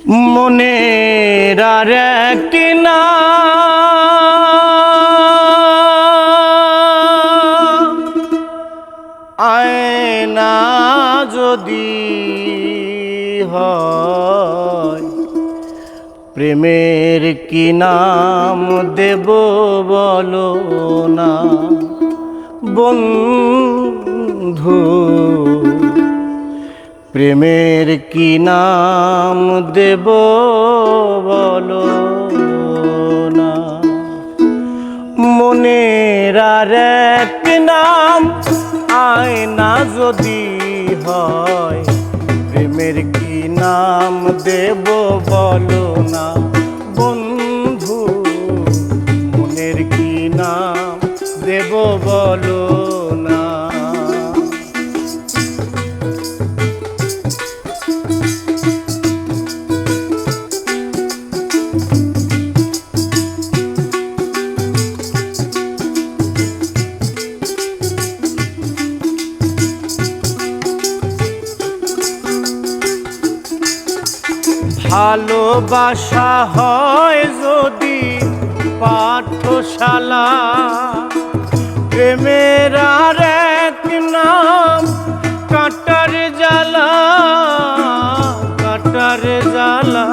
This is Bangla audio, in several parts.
মনের আর একটি নাম আয়না যদি হয়, প্রেমের কি নাম দেব বলো না বন্ধু। প্রেমের কি নাম দেব বলো না। মনের আর এক নাম আয়না যদি হয়, প্রেমের কি নাম দেব বলো না বন্ধু। মনের কি নাম দেব বলো না। ভালোবাসা হয় যদি পাঠশালা, প্রেমের আর এক নাম কাঁটার জ্বালা, কাঁটার জ্বালা।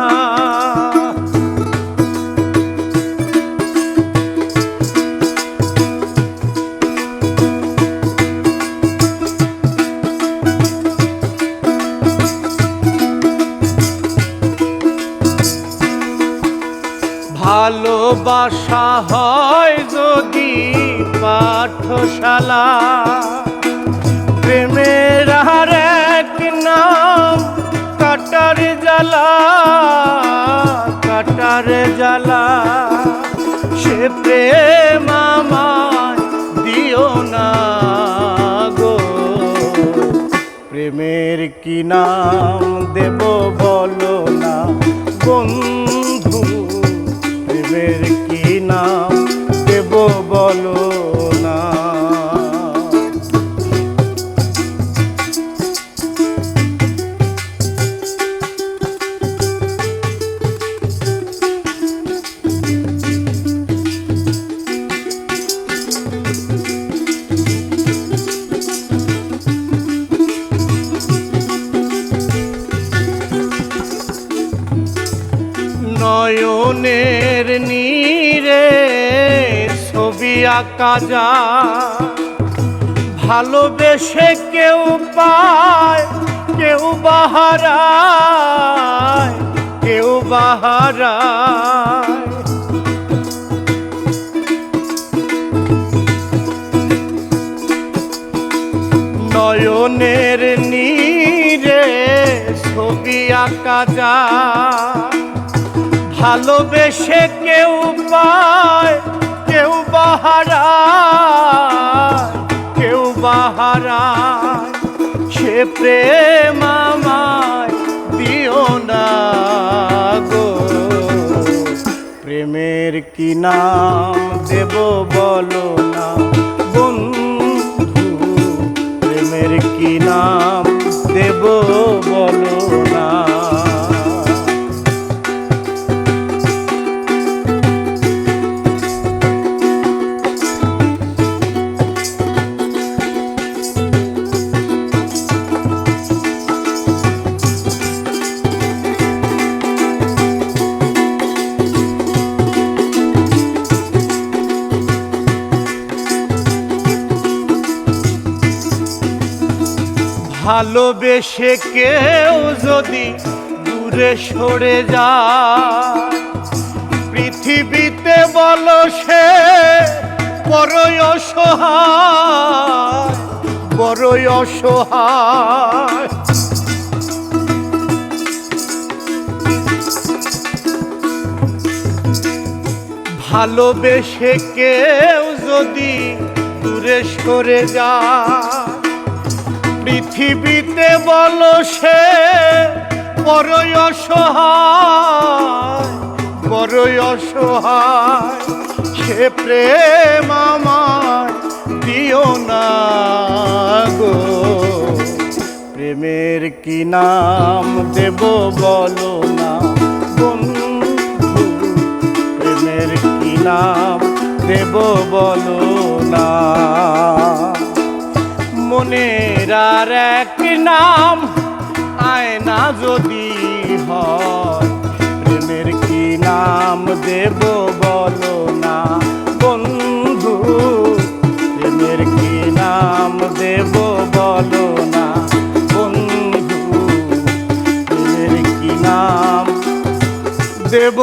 ভালোবাসা হয় যদি পাঠশালা, প্রেমের আর এক নাম কাঁটার জ্বালা, কাঁটার জ্বালা। সে প্রেম আমায় দিও না গো, প্রেমের কি নাম দেব বলো না বন্ধু। প্রেমের কি নাম দেব বলো না। নয়নের নীরে ছবি আঁকা যায়, ভালোবেসে কেউ পায় কেউ বাহারায়, কেউ বাহারায়। নয়নের নীরে ছবি আঁকা যায়, ভালোবেসে কেউ পায় কেউ বাহারায়, কেউ বাহারায়। সে প্রেম আমায় দিও না গো, প্রেমের কি নাম দেব বলো না বন্ধু। প্রেমের কি নাম দেব বলো না। ভালোবেসে কেউ যদি দূরে সরে যায়, পৃথিবীতে বলো সে বড়ই অসহায়, বড়ই অসহায়। ভালোবেসে কেউ যদি দূরে সরে যায়, পৃথিবীতে বলো সে বড়ই অসহায়, বড়ই অসহায়। সে প্রেম আমায় দিও না গো, প্রেমের কি নাম দেব বলো না দেব বলো না। মনের আর এক নাম আয়না যদি হয়, প্রেমের কি নাম দেব বলো না বন্ধু, প্রেমের কি নাম দেব বলো না বন্ধু, প্রেমের কি নাম দেব